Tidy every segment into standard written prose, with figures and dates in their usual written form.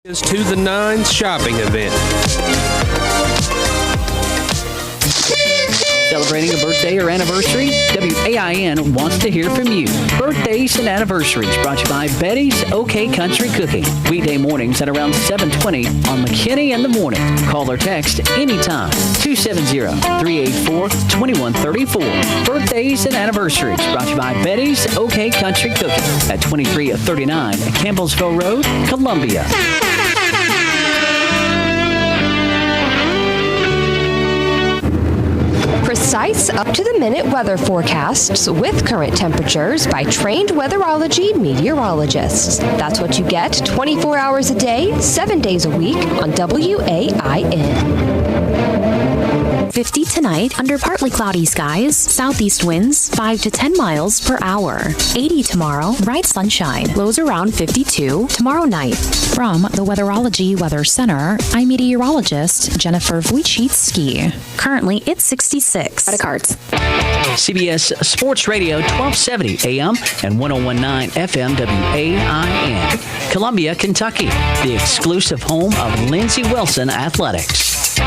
Is to the Nines shopping event. Celebrating a birthday or anniversary? WAIN wants to hear from you. Birthdays and anniversaries brought to you by Betty's OK Country Cooking. Weekday mornings at around 7:20 on McKinney in the morning. Call or text anytime. 270-384-2134. Birthdays and anniversaries brought to you by Betty's OK Country Cooking at 2339 Campbellsville Road, Columbia. Precise, up-to-the-minute weather forecasts with current temperatures by trained weatherology meteorologists. That's what you get 24 hours a day, 7 days a week on WAIN. 50 tonight under partly cloudy skies, southeast winds 5 to 10 miles per hour. 80 tomorrow, bright sunshine, lows around 52 tomorrow night. From the Weatherology Weather Center, I'm meteorologist Jennifer Wojcicki. Currently, it's 66. Out of cards. CBS Sports Radio 1270 AM and 1019 FM WAIN. Columbia, Kentucky, the exclusive home of Lindsey Wilson Athletics.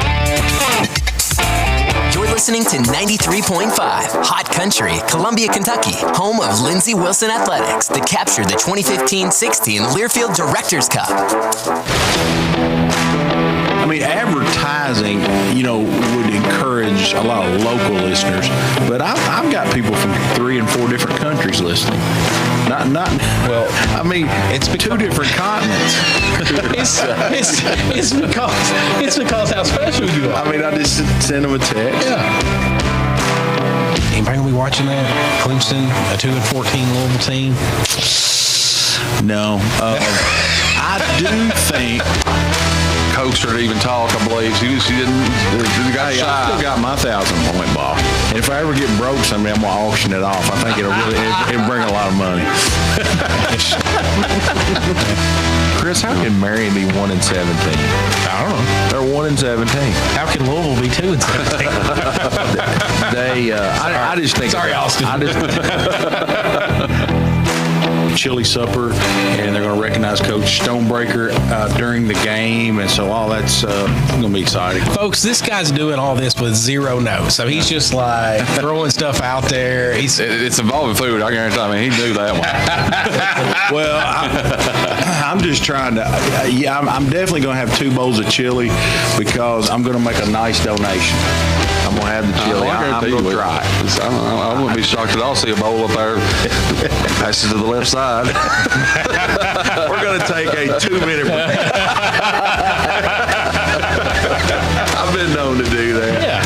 You're listening to 93.5 Hot Country, Columbia, Kentucky, home of Lindsey Wilson Athletics that captured the 2015-16 Learfield Directors Cup. I mean, advertising, would encourage a lot of local listeners, but I've got people from 3 and 4 different countries listening. It's 2 different continents. It's because how special you are. I mean, I just send them a text. Yeah. Anybody gonna be watching that? Clemson, a 2-14 Louisville team? No. I do think Coach started to even talk, I believe. He didn't. The guy I still got my 1,000-point ball. And if I ever get broke someday, I'm going to auction it off. I think it'll bring a lot of money. Chris, how can Marion be 1-17? I don't know. They're 1-17. How can Louisville be 2-17? I just think. Sorry, Austin. Chili supper, and they're going to recognize Coach Stonebreaker during the game, and so all that's going to be exciting. Folks, this guy's doing all this with 0 notes, so he's just like throwing stuff out there. It's involving food, I guarantee. I mean, he knew that one. Well, I'm just trying to. I'm definitely going to have 2 bowls of chili because I'm going to make a nice donation. I'm going to have the chili. I'm going to try it. I wouldn't be shocked at all to see a bowl up there. Pass it to the left side. We're going to take a 2-minute break. I've been known to do that. Yeah.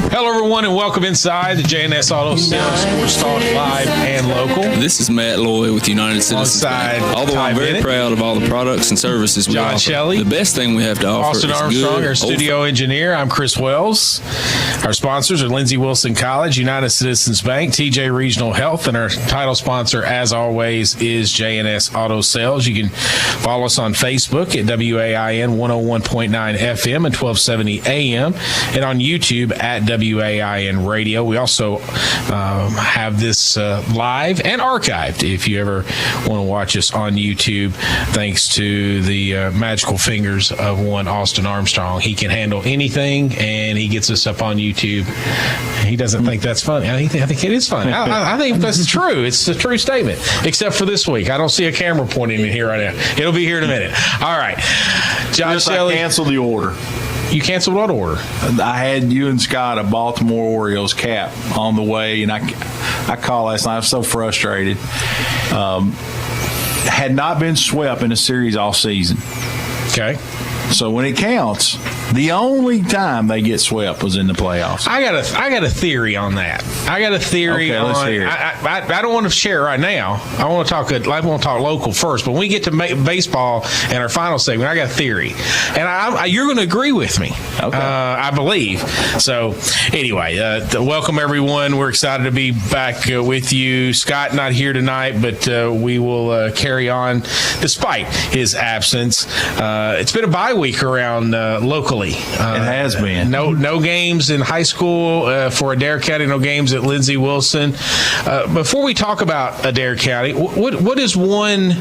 Hello, everyone, and welcome inside the JNS Auto Sales Sports Talk Live and Local. This is Matt Lloyd with United Citizens Bank. Although I'm very proud of all the products and services we offer, John Shelley, the best thing we have to offer Austin is Armstrong, good our studio engineer. I'm Chris Wells. Our sponsors are Lindsey Wilson College, United Citizens Bank, TJ Regional Health, and our title sponsor, as always, is JNS Auto Sales. You can follow us on Facebook at WAIN 101.9 FM and 1270 AM, and on YouTube at WAIN Radio. We also have this live and archived if you ever want to watch us on YouTube, thanks to the magical fingers of one Austin Armstrong. He can handle anything, and he gets us up on YouTube. He doesn't think that's funny. I think it is funny. I think that's true. It's a true statement, except for this week. I don't see a camera pointing in here right now. It'll be here in a minute. All right. John Shelley. I canceled the order. You canceled what order? I had you and Scott a Baltimore Orioles cap on the way, and I called last night. I was so frustrated. Had not been swept in a series all season. Okay. So when it counts, the only time they get swept was in the playoffs. I got a theory on that. I got a theory okay, on. Let's hear it. I don't want to share it right now. I want to talk local first. But when we get to baseball and our final segment, I got a theory, and you're going to agree with me. Okay. I believe. So anyway, welcome everyone. We're excited to be back with you. Scott not here tonight, but we will carry on despite his absence. It's been a bye week around local eventfully. It has been. No games in high school for Adair County, no games at Lindsey Wilson. Before we talk about Adair County, what does one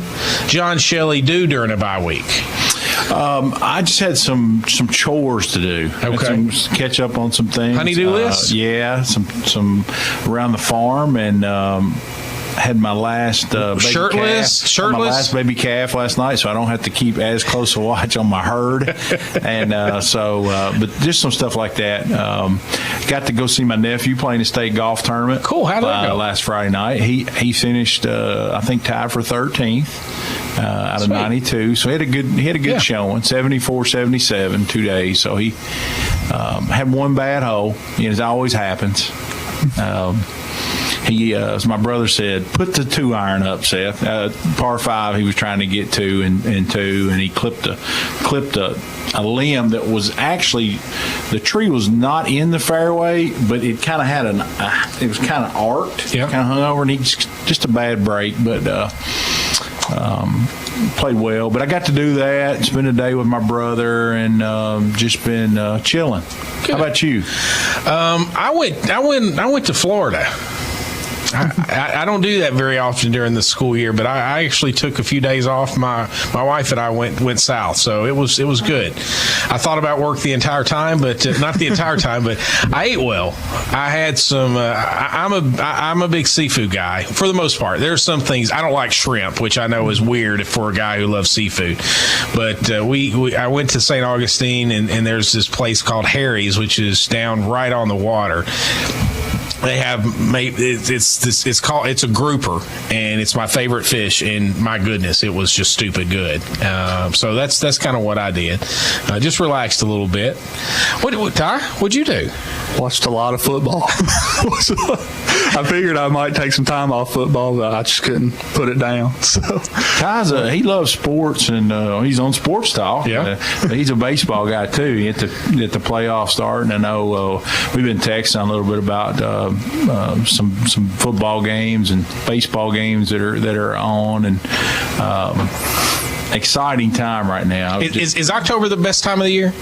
John Shelley do during a bye week? I just had some chores to do. Okay. Catch up on some things. Honey-do list? Yeah, some around the farm, and had my last shirtless. My last baby calf last night, so I don't have to keep as close a watch on my herd. And but just some stuff like that. Got to go see my nephew playing the state golf tournament. Cool. How did that go? Last Friday night, he finished I think tied for 13th out of 92. So he had a good showing, 74-77 2 days. So he had one bad hole, as always happens. He, as my brother said, put the 2-iron up, Seth. Par 5 he was trying to get to and two, and he clipped a limb that was actually, the tree was not in the fairway, but it kind of had it was kind of arced, kind of hung over, and he just a bad break, but played well. But I got to do that, spend a day with my brother, and just been chilling. Good. How about you? I went to Florida. I don't do that very often during the school year, but I actually took a few days off. My wife and I went south, so it was good. I thought about work the entire time, but not the entire time. But I ate well. I had some. I'm a big seafood guy for the most part. There's some things I don't like shrimp, which I know is weird for a guy who loves seafood. But I went to St. Augustine, and there's this place called Harry's, which is down right on the water. They have it's a grouper, and it's my favorite fish, and my goodness, it was just stupid good. So that's kind of what I did. Just relaxed a little bit. Ty, what'd you do? Watched a lot of football. I figured I might take some time off football, but I just couldn't put it down. So Ty's he loves sports, and he's on Sports Talk. Yeah, he's a baseball guy too. At the playoffs starting, I know we've been texting a little bit about some football games and baseball games that are on, and exciting time right now. Is October the best time of the year?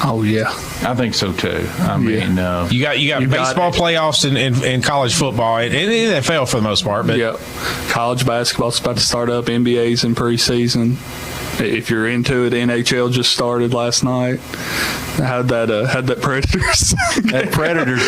Oh yeah, I think so too. I mean, you got baseball playoffs and college football and NFL for the most part. But college basketball's about to start up. NBA's in preseason. If you're into it, NHL just started last night. Had that Predators. That Predators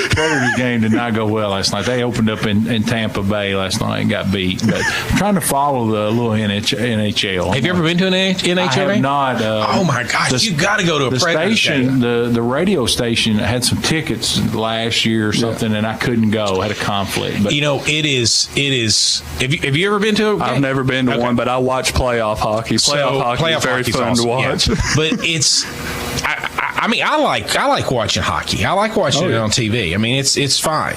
game did not go well last night. They opened up in Tampa Bay last night and got beat. But I'm trying to follow the little NHL. Have you ever been to an NHL? I have not. Oh my gosh, you got to go to a Predators game. The radio station had some tickets last year or something, and I couldn't go. I had a conflict. But it is. Have you ever been to a game? I've never been to one, but I watch playoff hockey. Playoff hockey is very fun to watch. Yeah. But it's. I mean, I like watching hockey. I like watching it on TV. I mean, it's fine,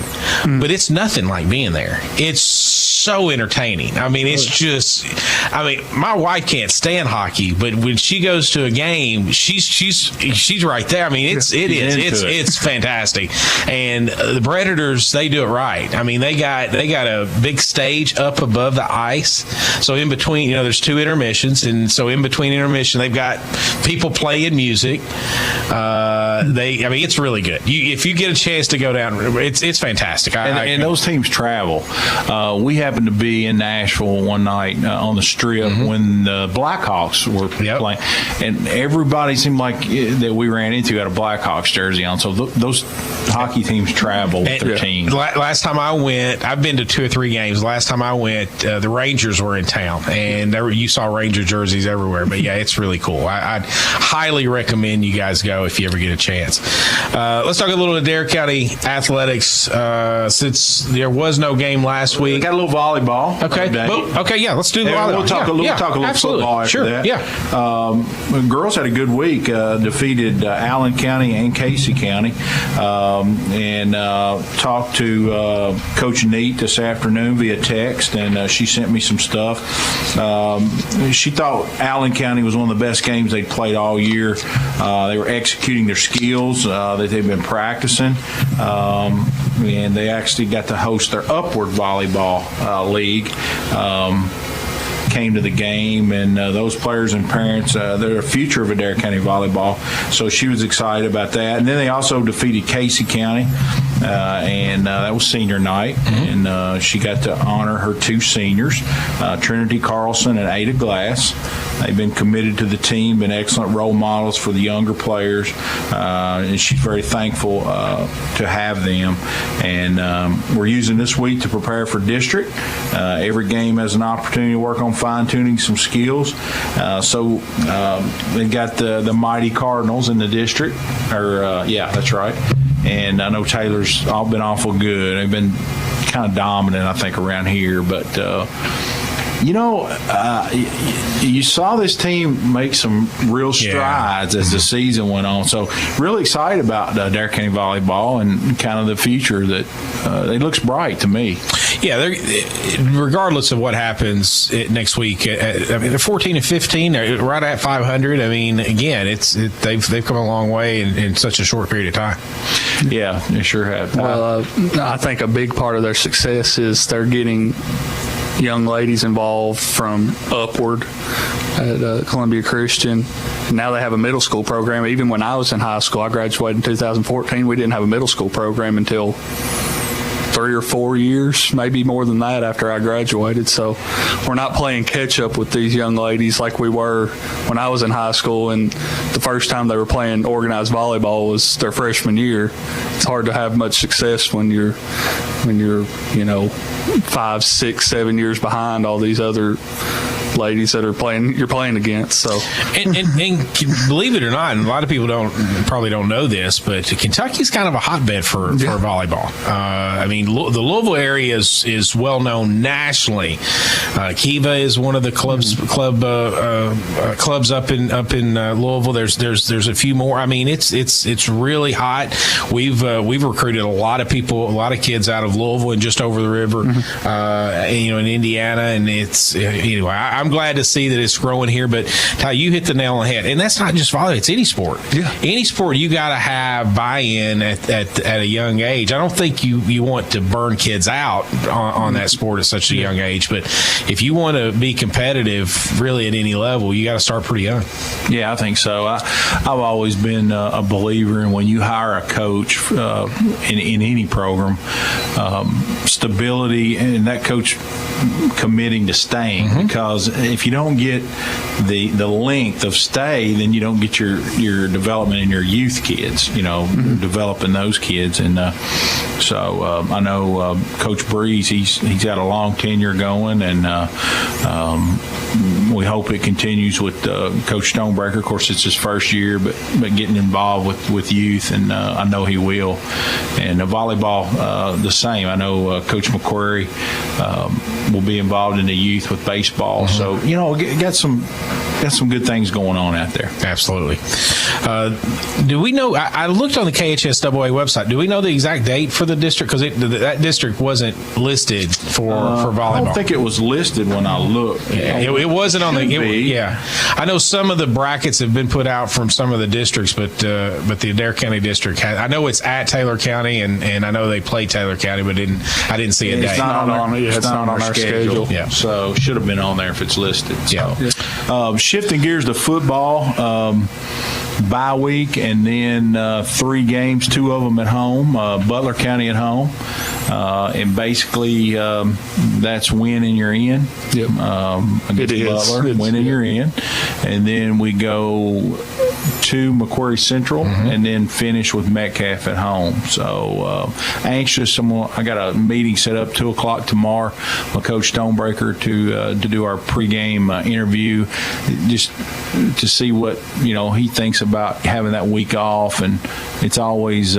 but it's nothing like being there. It's so entertaining. I mean, it's just. I mean, my wife can't stand hockey, but when she goes to a game, she's right there. I mean, it's fantastic. And the Predators, they do it right. I mean, they got a big stage up above the ice. So in between, there's 2 intermissions, and so in between intermission, they've got people playing music. It's really good. If you get a chance to go down, it's fantastic. And those teams travel. We happened to be in Nashville one night on the Strip when the Blackhawks were playing, and everybody seemed like that we ran into had a Blackhawks jersey on. So those hockey teams travel with their teams. Last time I went, I've been to 2 or 3 games. Last time I went, the Rangers were in town, and you saw Ranger jerseys everywhere. But yeah, it's really cool. I'd highly recommend you guys go if you ever get a chance. Let's talk a little Adair County athletics. Since there was no game last week, we got a little volleyball. Okay, let's do the volleyball. We'll talk a little absolutely. football after that. Yeah. Girls had a good week. Defeated Allen County and Casey County, and talked to Coach Neat this afternoon via text, and she sent me some stuff. She thought Allen County was one of the best games they'd played all year. They were executing their skills that they've been practicing, and they actually got to host their Upward Volleyball League. came to the game, and those players and parents, they're the future of Adair County volleyball. So she was excited about that. And then they also defeated Casey County, and that was senior night, and she got to honor her two seniors, Trinity Carlson and Ada Glass. They've been committed to the team, been excellent role models for the younger players, and she's very thankful to have them. And we're using this week to prepare for district. Every game has an opportunity to work on fine-tuning some skills. So they've got the Mighty Cardinals in the district. That's right. And I know Taylor's been awful good. They've been kind of dominant, I think, around here. But you saw this team make some real strides as the season went on. So really excited about Adair County volleyball and kind of the future that it looks bright to me. Yeah, regardless of what happens next week, they're 14 and 15, they're right at 500. I mean, again, they've come a long way in such a short period of time. Yeah, they sure have. Well, I think a big part of their success is they're getting young ladies involved from upward at Columbia Christian. Now they have a middle school program. Even when I was in high school, I graduated in 2014, we didn't have a middle school program until 3 or 4 years, maybe more than that, after I graduated. So we're not playing catch up with these young ladies like we were when I was in high school, and the first time they were playing organized volleyball was their freshman year. It's hard to have much success when you're 5, 6, 7 years behind all these other ladies that you're playing against. So and believe it or not, and a lot of people probably don't know this, but Kentucky's kind of a hotbed for volleyball. I mean, the Louisville area is well known nationally. Kiva is one of the clubs up in Louisville. There's a few more. I mean, it's really hot. We've recruited a lot of people, a lot of kids out of Louisville and just over the river, in Indiana, and it's anyway. I'm glad to see that it's growing here, but Ty, you hit the nail on the head, and that's not just volleyball; it's any sport. Yeah, any sport you got to have buy-in at a young age. I don't think you want to burn kids out on that sport at such a young age, but if you want to be competitive, really at any level, you got to start pretty young. Yeah, I think so. I've always been a believer in when you hire a coach in any program, stability, and that coach committing to staying, because if you don't get the length of stay, then you don't get your development in your youth kids, developing those kids. And so I know Coach Breeze, he's got a long tenure going, and we hope it continues with Coach Stonebreaker. Of course, it's his first year, but getting involved with youth, and I know he will. And volleyball, the same. I know Coach McQuarrie will be involved in the youth with baseball. So, got some good things going on out there. Absolutely. Do we know, I looked on the KHSAA website, do we know the exact date for the district? Because that district wasn't listed for volleyball. I don't think it was listed when I looked. Yeah, it wasn't on the, yeah. I know some of the brackets have been put out from some of the districts, but the Adair County district I know it's at Taylor County, and I know they play Taylor County, but I didn't see a date. It's not on our schedule. Yeah. So should have been on there if it's listed. So. Yeah. Shifting gears to football, bye week, and then 3 games, 2 of them at home, Butler County at home. And basically, that's win and you're in. Yep. Against Butler, win and you're in. And then we go to Macquarie Central, and then finish with Metcalf at home. So anxious. I got a meeting set up 2:00 tomorrow with Coach Stonebreaker to do our pregame interview, just to see what he thinks about having that week off. And it's always.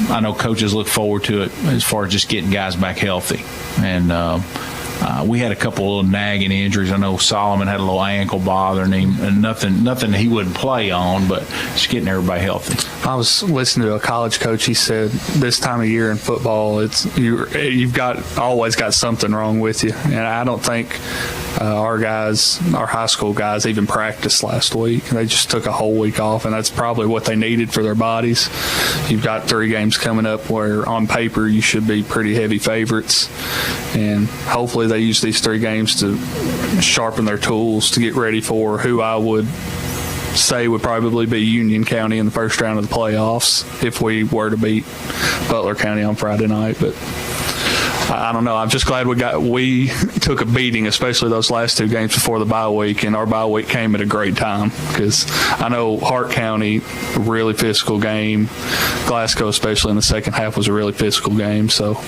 I know coaches look forward to it as far as just getting guys back healthy. And we had a couple of nagging injuries. I know Solomon had a little ankle bothering him, and nothing he wouldn't play on, but just getting everybody healthy. I was listening to a college coach. He said this time of year in football, you've always got something wrong with you, and I don't think Our high school guys even practiced last week. They just took a whole week off, and that's probably what they needed for their bodies. You've got 3 games coming up where on paper you should be pretty heavy favorites, and hopefully they use these 3 games to sharpen their tools to get ready for who I would say would probably be Union County in the first round of the playoffs if we were to beat Butler County on Friday night. But I don't know. I'm just glad we took a beating, especially those last 2 games before the bye week, and our bye week came at a great time because I know Hart County, really physical game. Glasgow, especially in the second half, was a really physical game. So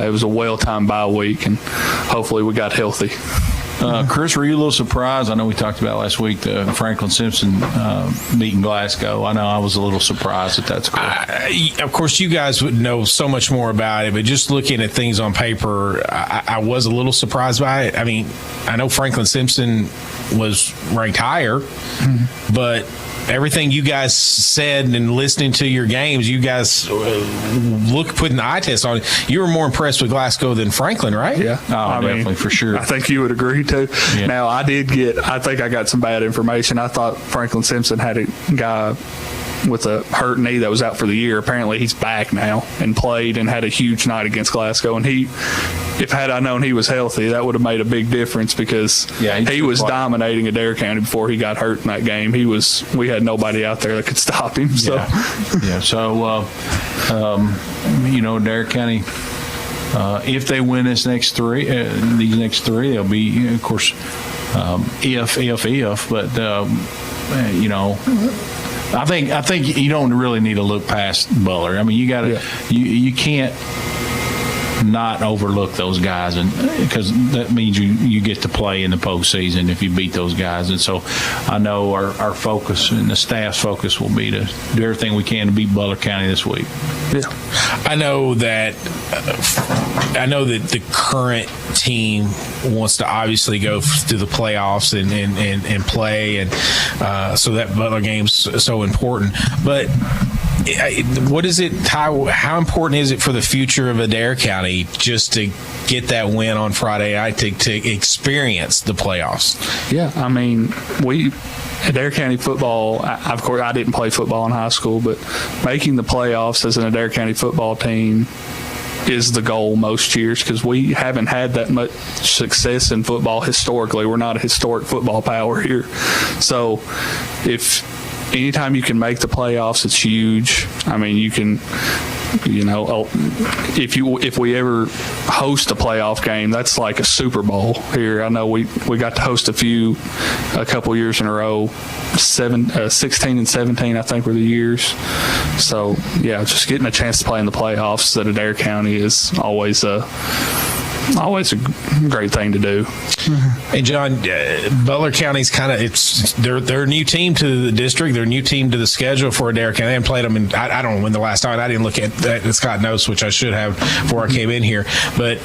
it was a well-timed bye week, and hopefully we got healthy. Chris, were you a little surprised? I know we talked about last week the Franklin Simpson beating Glasgow. I know I was a little surprised at that score. Of course, you guys would know so much more about it, but just looking at things on paper, I was a little surprised by it. I mean, I know Franklin Simpson was ranked higher, but everything you guys said and listening to your games, you guys putting the eye test on it. You were more impressed with Glasgow than Franklin, right? Yeah. Definitely, for sure. I think you would agree too. Yeah. Now, I think I got some bad information. I thought Franklin Simpson had a guy with a hurt knee that was out for the year. Apparently he's back now and played and had a huge night against Glasgow. And had I known he was healthy, that would have made a big difference because he was dominating Adair County before he got hurt in that game. We had nobody out there that could stop him. So, So, Adair County, if they win these next three, they'll be, of course, if, but, I think you don't really need to look past Butler. I mean, you can't not overlook those guys, and because that means you get to play in the postseason if you beat those guys. And so I know our focus and the staff's focus will be to do everything we can to beat Butler County this week. Yeah, I know that the current team wants to obviously go through the playoffs and play, and so that Butler game's so important. But what is it, Ty? How important is it for the future of Adair County just to get that win on Friday night to experience the playoffs? Yeah, I mean, Adair County football, of course, I didn't play football in high school, but making the playoffs as an Adair County football team is the goal most years because we haven't had that much success in football historically. We're not a historic football power here. So anytime you can make the playoffs, it's huge. I mean, you can, if we ever host a playoff game, that's like a Super Bowl here. I know we got to host a couple years in a row. 16 and 17, I think, were the years. So, yeah, just getting a chance to play in the playoffs at Adair County is always a great thing to do. Hey, John, Butler County's kind of they're a new team to the district. They're a new team to the schedule for Adair County. They haven't played them in I don't know when the last time. I didn't look at that Scott notes, which I should have before I came in here. But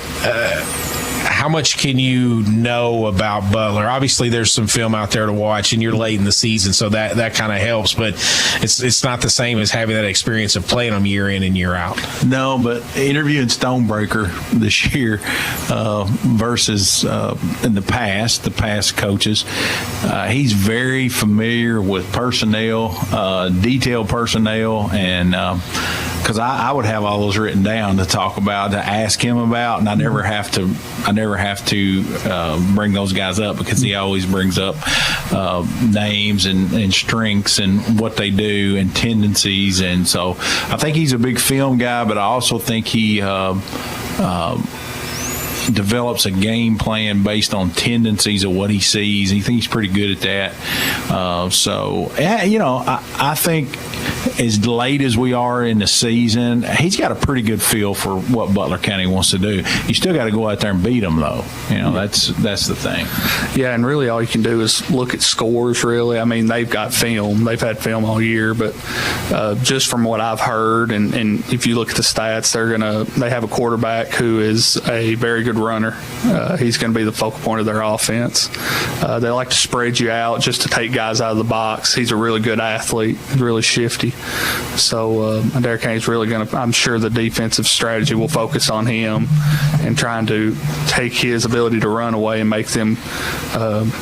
how much can you know about Butler? Obviously, there's some film out there to watch, and you're late in the season, so that kind of helps. But it's not the same as having that experience of playing them year in and year out. No, but interviewing Stonebreaker this year versus in the past coaches, he's very familiar with personnel, detailed personnel, and because I would have all those written down to talk about, to ask him about, and I never have to bring those guys up because he always brings up names and strengths and what they do and tendencies. And so I think he's a big film guy, but I also think he develops a game plan based on tendencies of what he sees. He thinks he's pretty good at that. I think as late as we are in the season, he's got a pretty good feel for what Butler County wants to do. You still got to go out there and beat them, though. That's the thing. Yeah, and really all you can do is look at scores, really. I mean, they've got film. They've had film all year, but just from what I've heard, and if you look at the stats, they have a quarterback who is a very good good runner. He's going to be the focal point of their offense. They like to spread you out just to take guys out of the box. He's a really good athlete, really shifty. So Derek Henry's really going to, I'm sure the defensive strategy will focus on him and trying to take his ability to run away and make them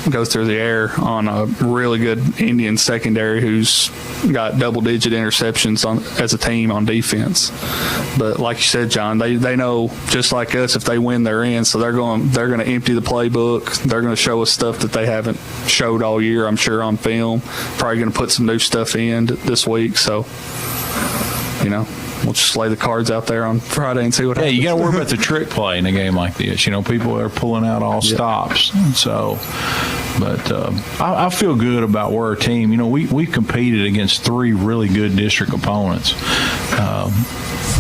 go through the air on a really good Indian secondary who's got double-digit interceptions as a team on defense. But like you said, John, they know, just like us, if they win, they're in. So they're going to empty the playbook. They're going to show us stuff that they haven't showed all year, I'm sure, on film. Probably going to put some new stuff in this week. So, we'll just lay the cards out there on Friday and see what happens. Yeah, you got to worry about the trick play in a game like this. People are pulling out all stops. So, but I feel good about where our team, we competed against 3 really good district opponents.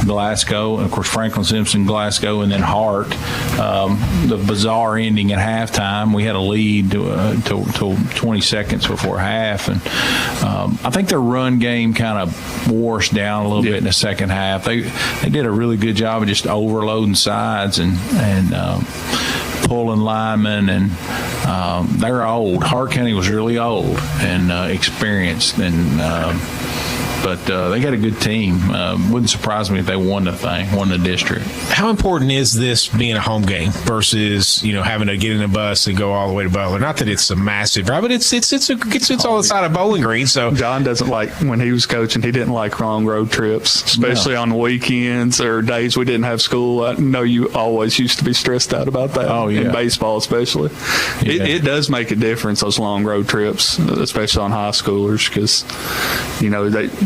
Glasgow, and of course Franklin Simpson, Glasgow, and then Hart. The bizarre ending at halftime. We had a lead till 20 seconds before half, and I think their run game kind of washed down a little bit in the second half. They did a really good job of just overloading sides and pulling linemen, and they're old. Hart County was really old and experienced, and but they got a good team. Wouldn't surprise me if they won the district. How important is this being a home game versus having to get in a bus and go all the way to Butler? Not that it's a massive drive, but it's on the side of Bowling Green. So John doesn't like, when he was coaching, he didn't like long road trips, especially on weekends or days we didn't have school. I know you always used to be stressed out about that. Oh, yeah. In baseball, especially. Yeah. It does make a difference, those long road trips, especially on high schoolers, because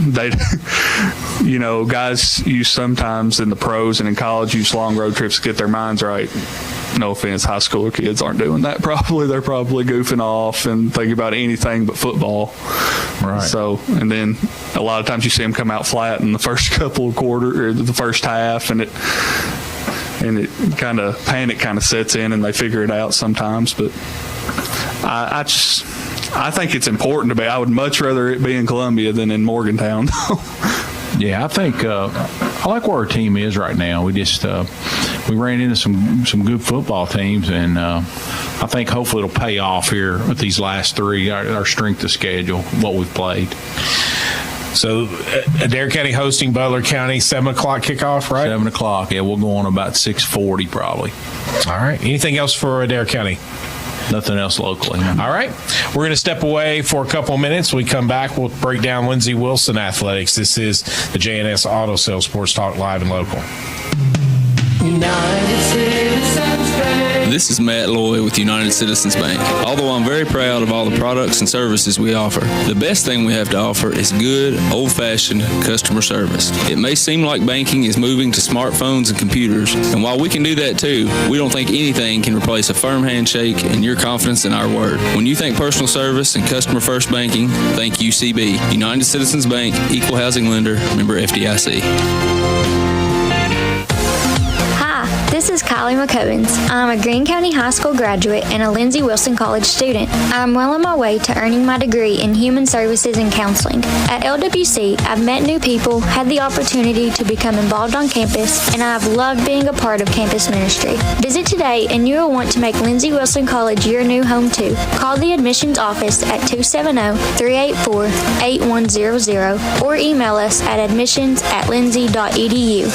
they guys use sometimes in the pros and in college use long road trips to get their minds right. No offense, high schooler kids aren't doing that probably. They're probably goofing off and thinking about anything but football. Right. So, and then a lot of times you see them come out flat in the first couple of quarters or the first half, and it kind of panic kind of sets in and they figure it out sometimes. But I think it's important to be. I would much rather it be in Columbia than in Morgantown. Yeah, I think I like where our team is right now. We just we ran into some good football teams, and I think hopefully it'll pay off here with these last 3. Our strength of schedule, what we've played. So, Adair County hosting Butler County, 7 o'clock kickoff, right? 7 o'clock. Yeah, we'll go on about 6:40 probably. All right. Anything else for Adair County? Nothing else locally. No. All right. We're going to step away for a couple of minutes. When we come back, we'll break down Lindsey Wilson Athletics. This is the JNS Auto Sales Sports Talk Live and Local. This is Matt Loy with United Citizens Bank. Although I'm very proud of all the products and services we offer, the best thing we have to offer is good, old-fashioned customer service. It may seem like banking is moving to smartphones and computers, and while we can do that too, we don't think anything can replace a firm handshake and your confidence in our word. When you think personal service and customer-first banking, think UCB. United Citizens Bank, Equal Housing Lender, member FDIC. This is Kylie McCovens. I'm a Greene County High School graduate and a Lindsey Wilson College student. I'm well on my way to earning my degree in Human Services and Counseling. At LWC, I've met new people, had the opportunity to become involved on campus, and I've loved being a part of campus ministry. Visit today and you will want to make Lindsey Wilson College your new home too. Call the admissions office at 270-384-8100 or email us at admissions@lindsey.edu.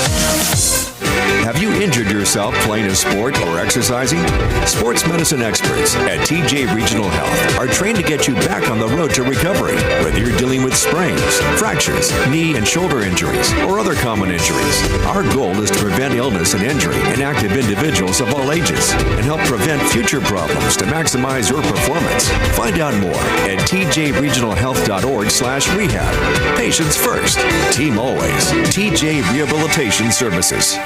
Have you injured yourself playing a sport or exercising? Sports medicine experts at TJ Regional Health are trained to get you back on the road to recovery, whether you're dealing with sprains, fractures, knee and shoulder injuries, or other common injuries. Our goal is to prevent illness and injury in active individuals of all ages and help prevent future problems to maximize your performance. Find out more at tjregionalhealth.org/rehab. Patients first, team always. TJ Rehabilitation Services.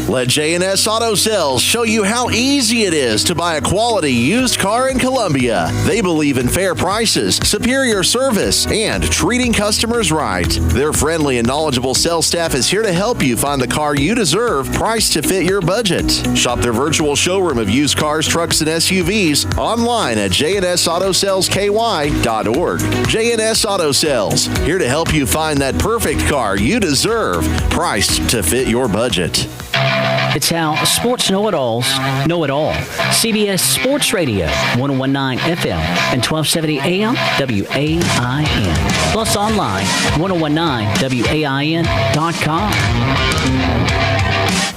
Let J&S Auto Sales show you how easy it is to buy a quality used car in Columbia. They believe in fair prices, superior service, and treating customers right. Their friendly and knowledgeable sales staff is here to help you find the car you deserve, priced to fit your budget. Shop their virtual showroom of used cars, trucks, and SUVs online at jnsautosalesky.org. J&S Auto Sales, here to help you find that perfect car you deserve, priced to fit your budget. It's how sports know-it-alls know it all. CBS Sports Radio, 101.9 FM and 1270 AM, WAIN. Plus online, 1019WAIN.com.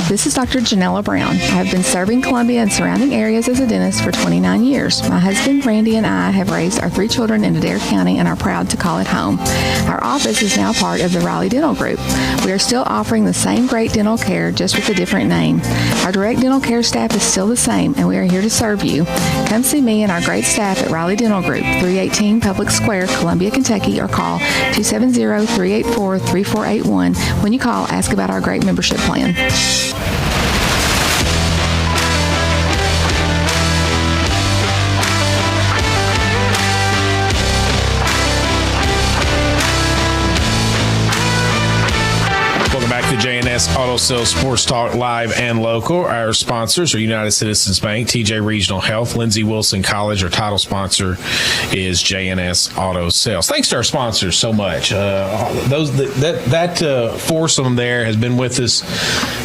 This is Dr. Janella Brown. I have been serving Columbia and surrounding areas as a dentist for 29 years. My husband, Randy, and I have raised our 3 children in Adair County and are proud to call it home. Our office is now part of the Raleigh Dental Group. We are still offering the same great dental care, just with a different name. Our direct dental care staff is still the same, and we are here to serve you. Come see me and our great staff at Raleigh Dental Group, 318 Public Square, Columbia, Kentucky, or call 270-384-3481. When you call, ask about our great membership plan. The J&S Auto Sales Sports Talk Live and Local. Our sponsors are United Citizens Bank, TJ Regional Health, Lindsey Wilson College. Our title sponsor is J&S Auto Sales. Thanks to our sponsors so much. That foursome there has been with us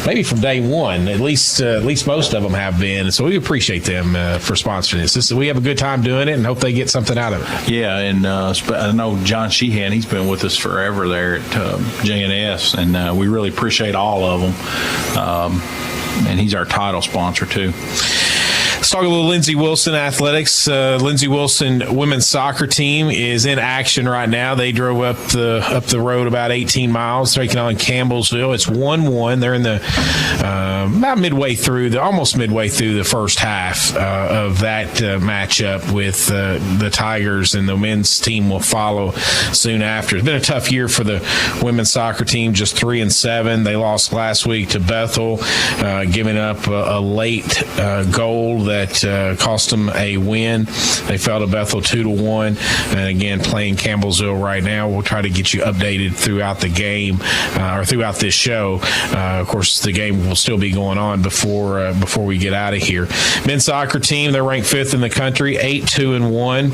maybe from day one. At least most of them have been. So we appreciate them for sponsoring this. We have a good time doing it and hope they get something out of it. Yeah, and I know John Sheehan. He's been with us forever there at J&S, and we really appreciate all of them. And he's our title sponsor too. Let's talk a little Lindsey Wilson athletics. Lindsey Wilson women's soccer team is in action right now. They drove up the road about 18 miles, taking on Campbellsville. It's 1-1. They're in the about almost midway through the first half of that matchup with the Tigers, and the men's team will follow soon after. It's been a tough year for the women's soccer team, just 3-7. They lost last week to Bethel, giving up a late goal that cost them a win. They fell to Bethel 2-1, and again playing Campbellsville right now. We'll try to get you updated throughout the game or throughout this show. Of course, the game will still be going on before we get out of here. Men's soccer team, they're ranked 5th in the country, 8-2-1.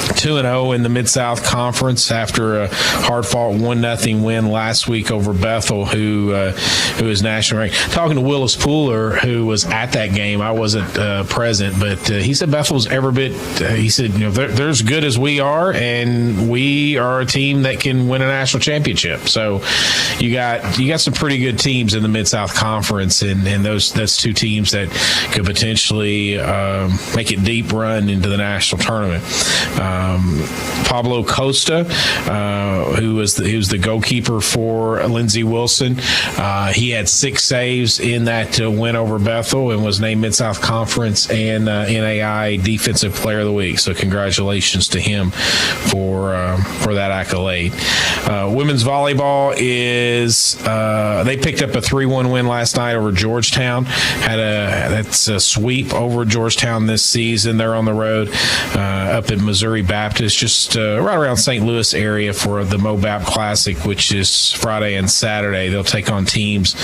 2-0 in the Mid-South Conference after a hard-fought 1-0 win last week over Bethel, who is national ranked. Talking to Willis Pooler, who was at that game, I wasn't present, but he said Bethel's every bit. He said, they're as good as we are, and we are a team that can win a national championship. So you got some pretty good teams in the Mid-South Conference, and that's two teams that could potentially make it deep run into the national tournament. Pablo Costa, who was the goalkeeper for Lindsey Wilson, he had 6 saves in that win over Bethel and was named Mid-South Conference and NAI Defensive Player of the Week. So congratulations to him for that accolade. Women's volleyball they picked up a 3-1 win last night over Georgetown. That's a sweep over Georgetown this season. They're on the road up in Missouri Baptist, just right around St. Louis area for the MoBap Classic, which is Friday and Saturday. They'll take on teams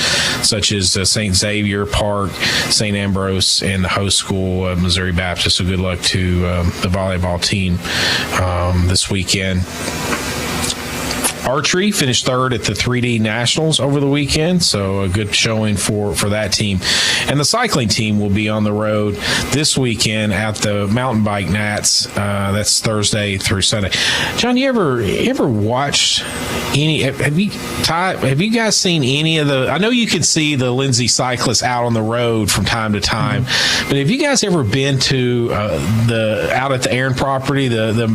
such as St. Xavier, Park, St. Ambrose, and the host school, Missouri Baptist. So good luck to the volleyball team this weekend. Archery finished 3rd at the 3D Nationals over the weekend, so a good showing for that team. And the cycling team will be on the road this weekend at the Mountain Bike Nats. That's Thursday through Sunday. John, you ever watched any? Have you guys seen any of the? I know you can see the Lindsey cyclists out on the road from time to time, but have you guys ever been to out at the Aaron property, the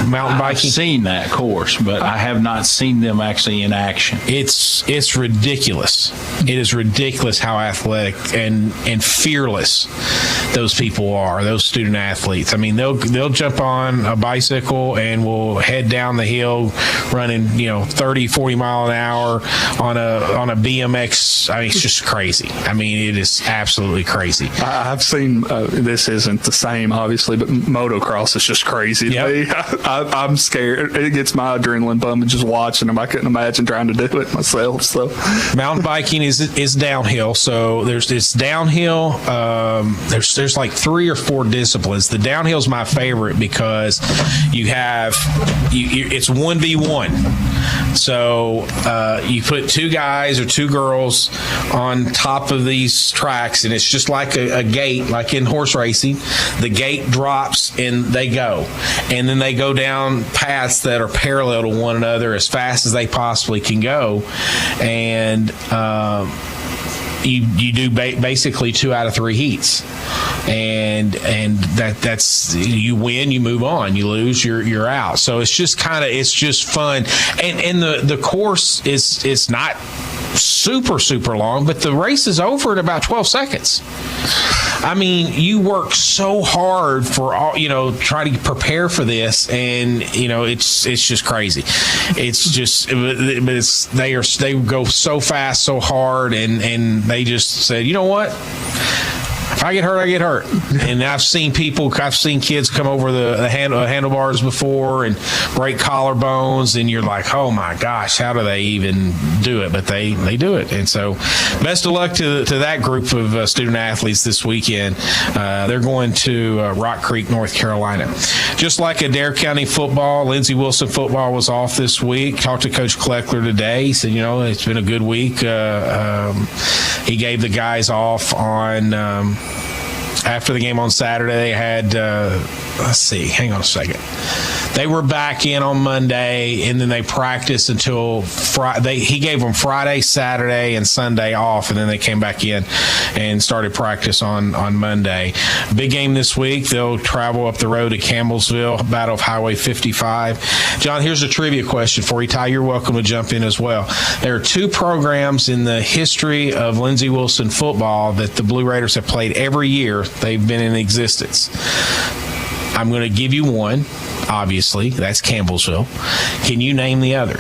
mountain biking? I've seen that course, but I have not seen them actually in action. It's ridiculous. It is ridiculous how athletic and fearless those people are, those student athletes. I mean, they'll jump on a bicycle and will head down the hill running 30, 40 mile an hour on a BMX. I mean, it's just crazy. I mean, it is absolutely crazy. I've seen this isn't the same obviously, but motocross is just crazy. Yep. I'm scared. It gets my adrenaline pumping just watching them. I couldn't imagine trying to do it myself. So mountain biking is downhill. So it's downhill. There's like 3 or 4 disciplines. The downhill is my favorite because you have it's 1v1. So you put 2 guys or 2 girls on top of these tracks, and it's just like a gate, like in horse racing. The gate drops and they go, and then they go down paths that are parallel to one another as fast as they possibly can go, and you do basically 2 out of 3 heats, and that's you win, you move on, you lose, you're out. So it's just fun, and the course is not super long, but the race is over in about 12 seconds. I mean, you work so hard for all, try to prepare for this, and it's just crazy. It's just, but they go so fast, so hard, and they just said, you know what? If I get hurt, I get hurt. And I've seen kids come over the handlebars before and break collarbones, and you're like, oh my gosh, how do they even do it? But they do it. And so best of luck to that group of student athletes this weekend. They're going to Rock Creek, North Carolina. Just like Adair County football, Lindsey Wilson football was off this week. Talked to Coach Kleckler today. He said, it's been a good week. He gave the guys off on after the game on Saturday. They had, hang on a second. They were back in on Monday, and then they practiced until Friday. He gave them Friday, Saturday, and Sunday off, and then they came back in and started practice on Monday. Big game this week. They'll travel up the road to Campbellsville, Battle of Highway 55. John, here's a trivia question for you. Ty, you're welcome to jump in as well. There are 2 programs in the history of Lindsey Wilson football that the Blue Raiders have played every year they've been in existence. I'm going to give you one. Obviously, that's Campbellsville. Can you name the other?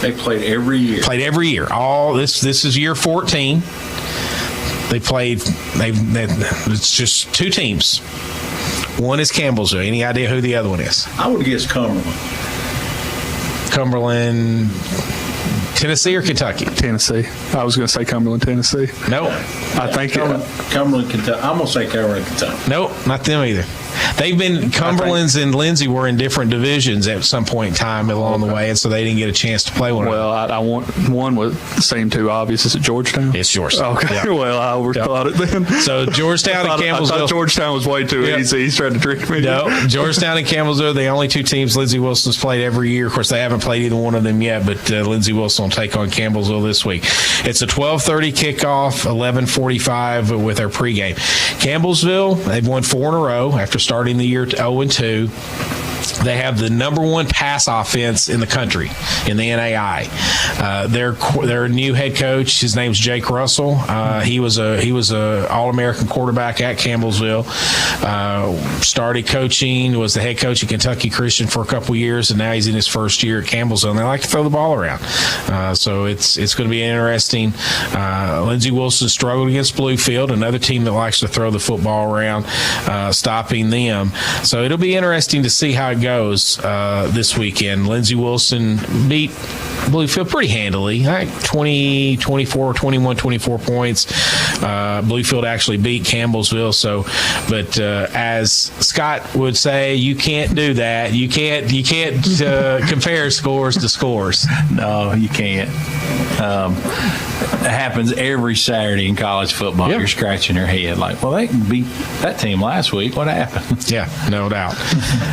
They played every year. All this is year 14. It's just 2 teams. One is Campbellsville. Any idea who the other one is? I would guess Cumberland, Tennessee or Kentucky? Tennessee. I was going to say Cumberland, Tennessee. Nope. I think Cumberland, Kentucky. I'm going to say Cumberland, Kentucky. Nope, not them either. They've been, Cumberland's and Lindsey were in different divisions at some point in time along the way, and so they didn't get a chance to play one. Well, I want one would seem too obvious. Is it Georgetown? It's Georgetown. Okay. Yeah. Well, I overthought it then. So Georgetown and Campbellsville. I thought Georgetown was way too easy. He's trying to trick me. No, Georgetown and Campbellsville are the only 2 teams Lindsey Wilson's played every year. Of course, they haven't played either one of them yet, but Lindsey Wilson will take on Campbellsville this week. It's a 12:30 kickoff, 11:45 with their pregame. Campbellsville, they've won 4 in a row after starting the year 0-2. They have the number 1 pass offense in the country in the NAI. Their new head coach, his name's Jake Russell. He was a All-American quarterback at Campbellsville. Started coaching, was the head coach at Kentucky Christian for a couple years, and now he's in his first year at Campbellsville. And they like to throw the ball around, so it's going to be interesting. Lindsey Wilson struggled against Bluefield, another team that likes to throw the football around, stopping them. So it'll be interesting to see how it goes this weekend. Lindsey Wilson beat Bluefield pretty handily, like 21, 24 points. Bluefield actually beat Campbellsville. So, but as Scott would say, you can't do that. You can't compare scores to scores. No, you can't. It happens every Saturday in college football. Yep. You're scratching your head like, well, they beat that team last week. What happened? Yeah, no doubt.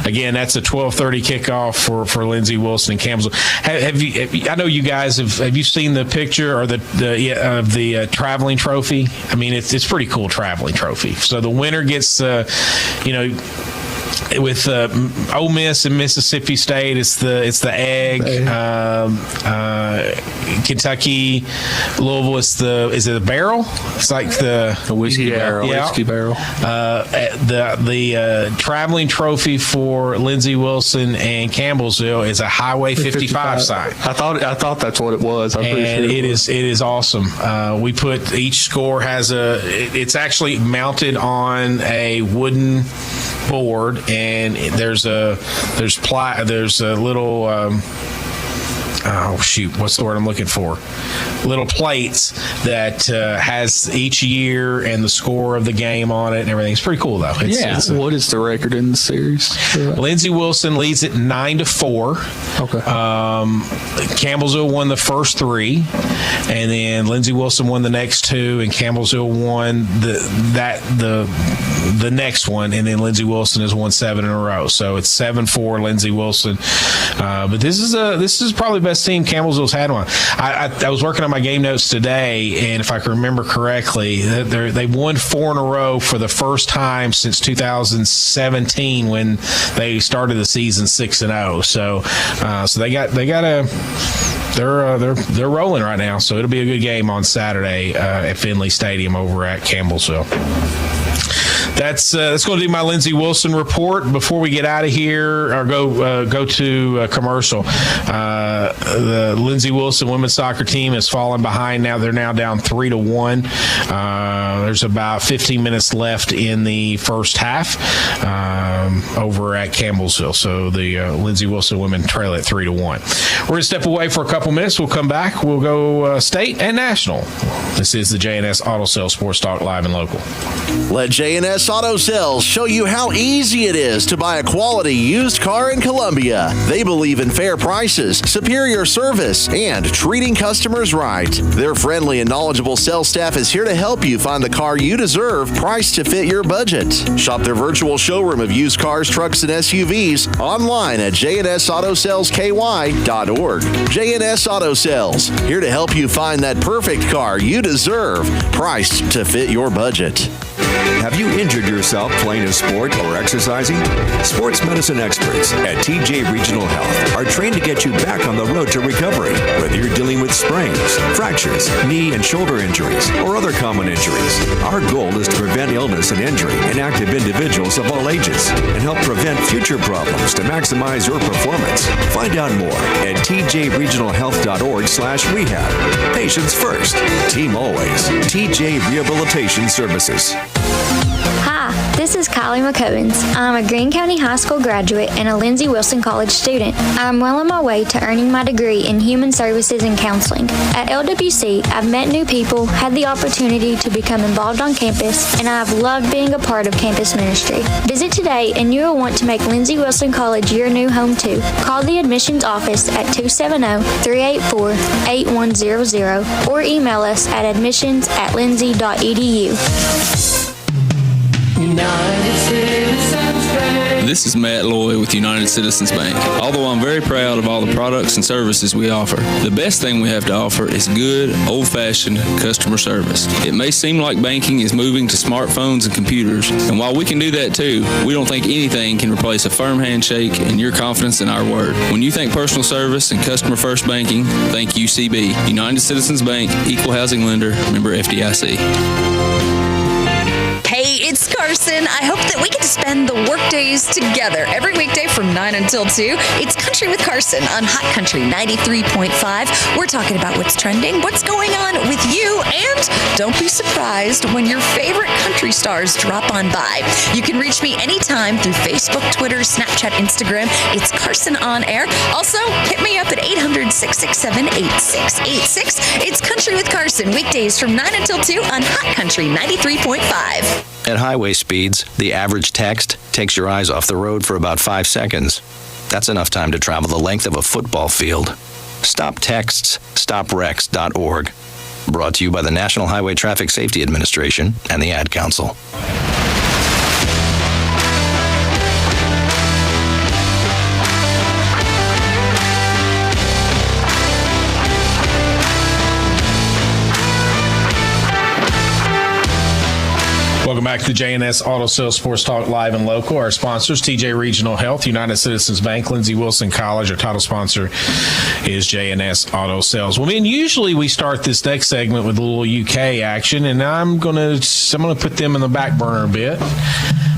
Again, that's a 12:30 kickoff for Lindsey Wilson and Campbellsville. Have you? I know you guys have you seen the picture or the traveling trophy? I mean, it's pretty cool traveling trophy. So the winner gets with Ole Miss and Mississippi State, it's the egg. Kentucky, Louisville, is it a barrel? It's like the whiskey barrel. Yeah. Whiskey barrel. The traveling trophy for Lindsey Wilson and Campbellsville is a Highway 55 sign. I thought that's what it was. I'm pretty sure it is awesome. We put each score has it's actually mounted on a wooden board, and there's a little what's the word I'm looking for? Little plates that has each year and the score of the game on it and everything. It's pretty cool, though. What is the record in the series? Lindsey Wilson leads it 9-4. Okay. Campbellsville won the first 3, and then Lindsey Wilson won the next 2, and Campbellsville won the next one, and then Lindsey Wilson has won 7 in a row. So it's 7-4 Lindsey Wilson. But this is probably the best team Campbellsville's had one. I was working on my game notes today, and if I can remember correctly, they won 4 in a row for the first time since 2017 when they started the season 6-0. So they're rolling right now. So it'll be a good game on Saturday at Finley Stadium over at Campbellsville. That's going to do my Lindsey Wilson report. Before we get out of here or go to commercial, the Lindsey Wilson women's soccer team has fallen behind now. They're now down 3-1. There's about 15 minutes left in the first half over at Campbellsville. So the Lindsey Wilson women trail at 3-1. We're going to step away for a couple minutes. We'll come back. We'll go state and national. This is the J&S Auto Sales Sports Talk Live and Local. Let J&S Auto Sales show you how easy it is to buy a quality used car in Columbia. They believe in fair prices, superior service, and treating customers right. Their friendly and knowledgeable sales staff is here to help you find the car you deserve, priced to fit your budget. Shop their virtual showroom of used cars, trucks, and SUVs online at jnsautosalesky.org. J&S Auto Sales, here to help you find that perfect car you deserve, priced to fit your budget. Have you injured yourself playing a sport or exercising? Sports medicine experts at TJ Regional Health are trained to get you back on the road to recovery, whether you're dealing with sprains, fractures, knee and shoulder injuries, or other common injuries. Our goal is to prevent illness and injury in active individuals of all ages and help prevent future problems to maximize your performance. Find out more at tjregionalhealth.org/rehab. Patients first, team always. TJ Rehabilitation Services. Hi, this is Kylie McCovens. I'm a Greene County High School graduate and a Lindsey Wilson College student. I'm well on my way to earning my degree in Human Services and Counseling. At LWC, I've met new people, had the opportunity to become involved on campus, and I've loved being a part of campus ministry. Visit today and you will want to make Lindsey Wilson College your new home too. Call the admissions office at 270-384-8100 or email us at admissions@lindsey.edu. This is Matt Loy with United Citizens Bank. Although I'm very proud of all the products and services we offer, the best thing we have to offer is good, old-fashioned customer service. It may seem like banking is moving to smartphones and computers, and while we can do that too, we don't think anything can replace a firm handshake and your confidence in our word. When you think personal service and customer-first banking, think UCB. United Citizens Bank, Equal Housing Lender, member FDIC. Hey, it's Carson. I hope that we get to spend the workdays together every weekday from 9 until 2. It's Country with Carson on Hot Country 93.5. We're talking about what's trending, what's going on with you, and don't be surprised when your favorite country stars drop on by. You can reach me anytime through Facebook, Twitter, Snapchat, Instagram. It's Carson On Air. Also, hit me up at 800-667-8686. It's Country with Carson, weekdays from 9 until 2 on Hot Country 93.5. At highway speeds, the average text takes your eyes off the road for about 5 seconds. That's enough time to travel the length of a football field. Stop texts, stopwrecks.org. Brought to you by the National Highway Traffic Safety Administration and the Ad Council. Welcome back to J&S Auto Sales Sports Talk Live and Local. Our sponsors, TJ Regional Health, United Citizens Bank, Lindsey Wilson College. Our title sponsor is J&S Auto Sales. Well, usually we start this next segment with a little UK action, and I'm gonna put them in the back burner a bit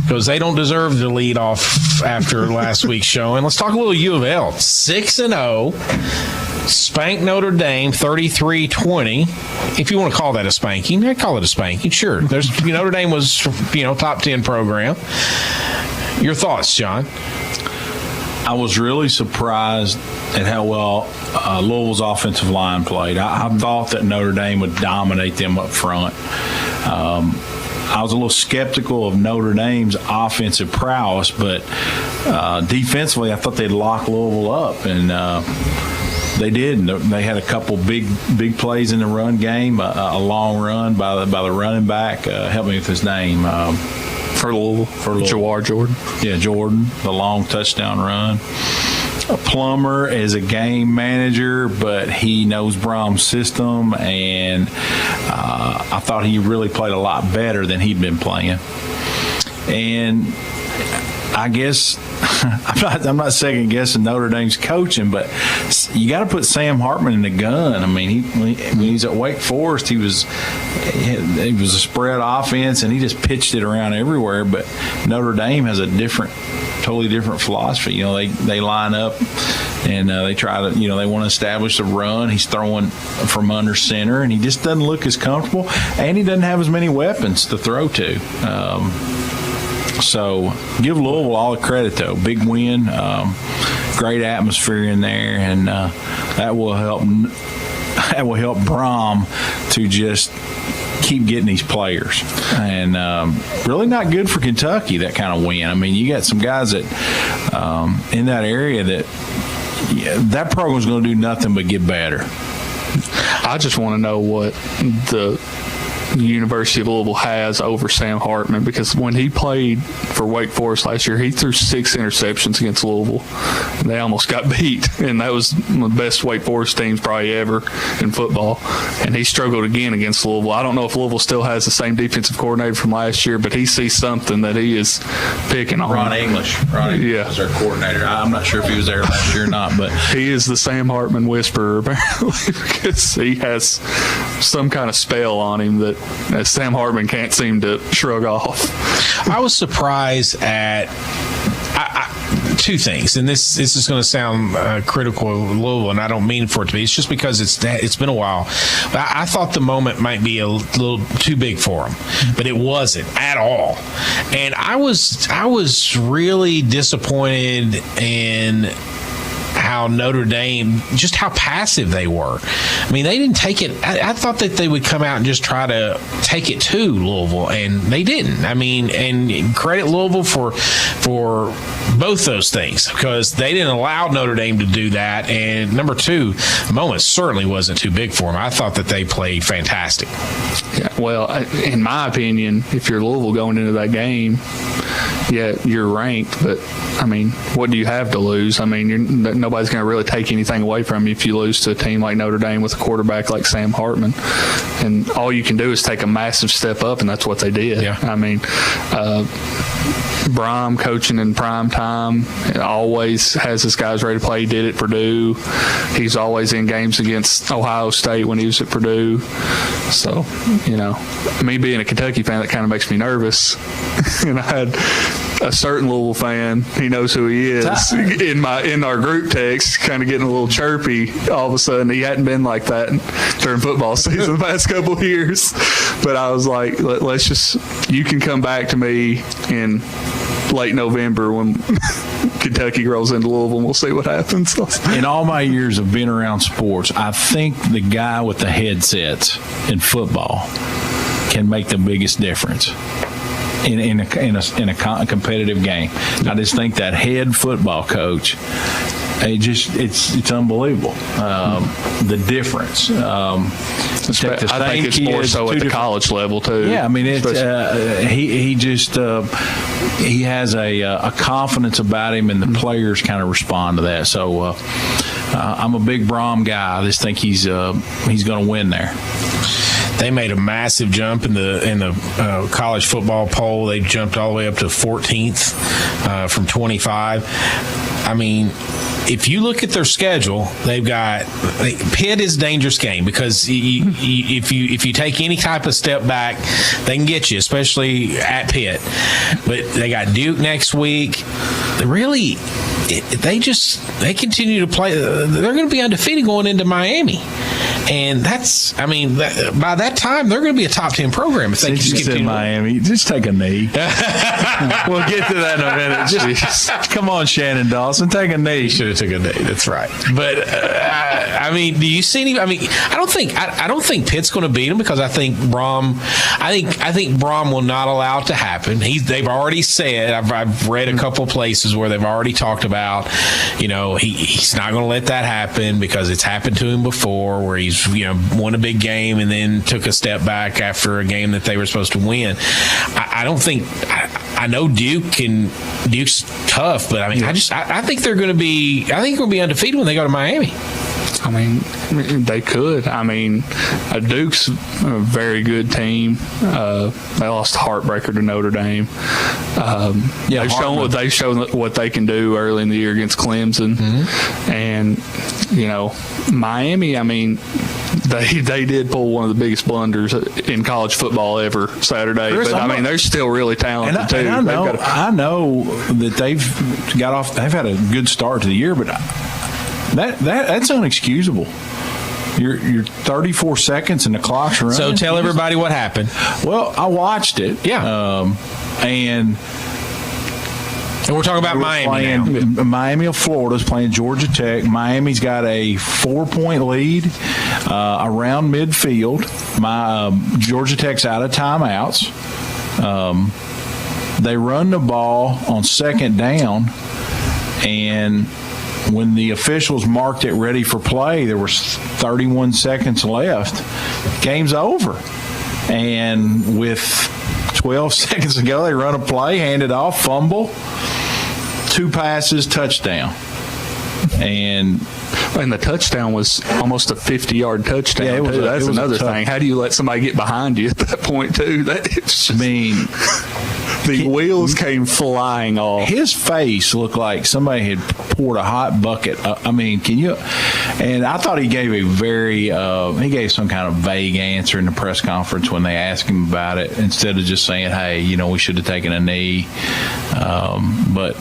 because they don't deserve the lead off after last week's show. And let's talk a little U of L. 6-0. Spanked Notre Dame 33-20. If you want to call that a spanking, I call it a spanking. Sure. Notre Dame was, top 10 program. Your thoughts, John? I was really surprised at how well Louisville's offensive line played. I thought that Notre Dame would dominate them up front. I was a little skeptical of Notre Dame's offensive prowess, but defensively, I thought they'd lock Louisville up, and they did. They had a couple big plays in the run game, a long run by the running back. Help me with his name. For Louisville. Jawar Jordan. Yeah, Jordan, the long touchdown run. Plummer is a game manager, but he knows Brom's system, and I thought he really played a lot better than he'd been playing. And I guess I'm not second guessing Notre Dame's coaching, but you got to put Sam Hartman in the gun. I mean, when he's at Wake Forest, it was a spread offense, and he just pitched it around everywhere. But Notre Dame has a totally different philosophy. You know, they line up and they try to, they want to establish a run. He's throwing from under center, and he just doesn't look as comfortable, and he doesn't have as many weapons to throw to. So give Louisville all the credit, though. Big win, great atmosphere in there, and that will help Brom to just keep getting these players. And really not good for Kentucky, that kind of win. I mean, you got some guys that in that area that program's going to do nothing but get better. I just want to know what the University of Louisville has over Sam Hartman, because when he played for Wake Forest last year, he threw 6 interceptions against Louisville. And they almost got beat, and that was one of the best Wake Forest teams probably ever in football. And he struggled again against Louisville. I don't know if Louisville still has the same defensive coordinator from last year, but he sees something that he is picking on. Ron English was our coordinator. I'm not sure if he was there last year or not, but he is the Sam Hartman whisperer, apparently, because he has some kind of spell on him that Sam Hartman can't seem to shrug off. I was surprised at two things, and this is going to sound critical of Louisville, and I don't mean for it to be. It's just because it's been a while. But I thought the moment might be a little too big for them, but it wasn't at all. And I was really disappointed in how Notre Dame, just how passive they were. I mean, they didn't take it. I thought that they would come out and just try to take it to Louisville, and they didn't. I mean, and credit Louisville for both those things, because they didn't allow Notre Dame to do that. And number two, the moment certainly wasn't too big for them. I thought that they played fantastic. Yeah, well, in my opinion, if you're Louisville going into that game, yeah, you're ranked, but I mean, what do you have to lose? I mean, nobody's going to really take anything away from you if you lose to a team like Notre Dame with a quarterback like Sam Hartman. And all you can do is take a massive step up, and that's what they did. Yeah. I mean, Brom coaching in prime time always has his guys ready to play. He did it at Purdue. He's always in games against Ohio State when he was at Purdue. So, me being a Kentucky fan, that kind of makes me nervous. And I had a certain Louisville fan, he knows who he is, in our group text, kind of getting a little chirpy all of a sudden. He hadn't been like that during football season the past couple of years. But I was like, you can come back to me in late November when Kentucky rolls into Louisville, and we'll see what happens. In all my years of being around sports, I think the guy with the headsets in football can make the biggest difference in a competitive game. I just think that head football coach, it's unbelievable, the difference. I think it's more so at the college level too. Yeah, I mean, he has a confidence about him, and the players kind of respond to that. So I'm a big Brom guy. I just think he's going to win there. They made a massive jump in the college football poll. They jumped all the way up to 14th from 25. I mean, if you look at their schedule, they've got Pitt is a dangerous game, because if you take any type of step back, they can get you, especially at Pitt. But they got Duke next week. Really, they continue to play. They're going to be undefeated going into Miami. And that's, I mean, by that time, they're going to be a top 10 program if they just continue. Miami, just take a knee. We'll get to that in a minute. Just come on, Shannon Dawson, take a knee. Should have took a knee. That's right. But I mean, do you see any? I mean, I don't think Pitt's going to beat them because I think Brom will not allow it to happen. They've already said. I've read a couple places where they've already talked about, he's not going to let that happen because it's happened to him before, where he's won a big game and then took a step back after a game that they were supposed to win. I don't think. I know Duke's tough, but I mean, I think they're going to be. I think they'll be undefeated when they go to Miami. I mean, they could. I mean, Duke's a very good team. They lost a heartbreaker to Notre Dame. They've shown what they can do early in the year against Clemson. Mm-hmm. And, Miami, I mean, they did pull one of the biggest blunders in college football ever Saturday. They're still really talented, too. And I know that they've had a good start to the year, but that's unexcusable. You're 34 seconds and the clock's running. So tell everybody what happened. Well, I watched it. Yeah. And we're talking about Miami now. Miami of Florida's playing Georgia Tech. Miami's got a 4-point lead around midfield. Georgia Tech's out of timeouts. They run the ball on second down, and when the officials marked it ready for play, there was 31 seconds left. Game's over. And with 12 seconds to go, they run a play, hand it off, fumble, 2 passes, touchdown. And the touchdown was almost a 50-yard touchdown. Yeah, that's another thing. How do you let somebody get behind you at that point, too? The wheels came flying off. His face looked like somebody had poured a hot bucket. I mean, can you? And I thought he gave some kind of vague answer in the press conference when they asked him about it, instead of just saying, "Hey, we should have taken a knee." But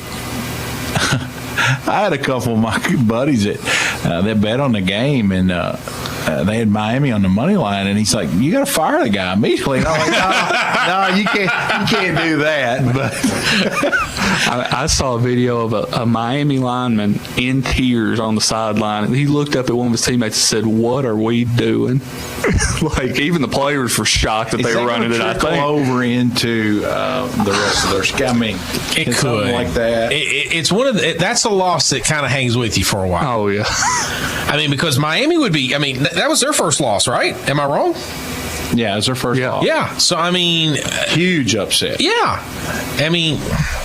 I had a couple of my buddies that bet on the game, and they had Miami on the money line, and he's like, "You got to fire the guy immediately." And I'm like, no, you can't do that. But I saw a video of a Miami lineman in tears on the sideline, and he looked up at one of his teammates and said, "What are we doing?" Like, even the players were shocked that they were running it. I think over into the rest of their schedule. I mean, it could like that. It's one of that's a loss that kind of hangs with you for a while. Oh yeah. I mean, because Miami would be. I mean, that was their first loss, right? Am I wrong? Yeah, it was their first loss. Yeah. So, I mean, huge upset. Yeah. I mean,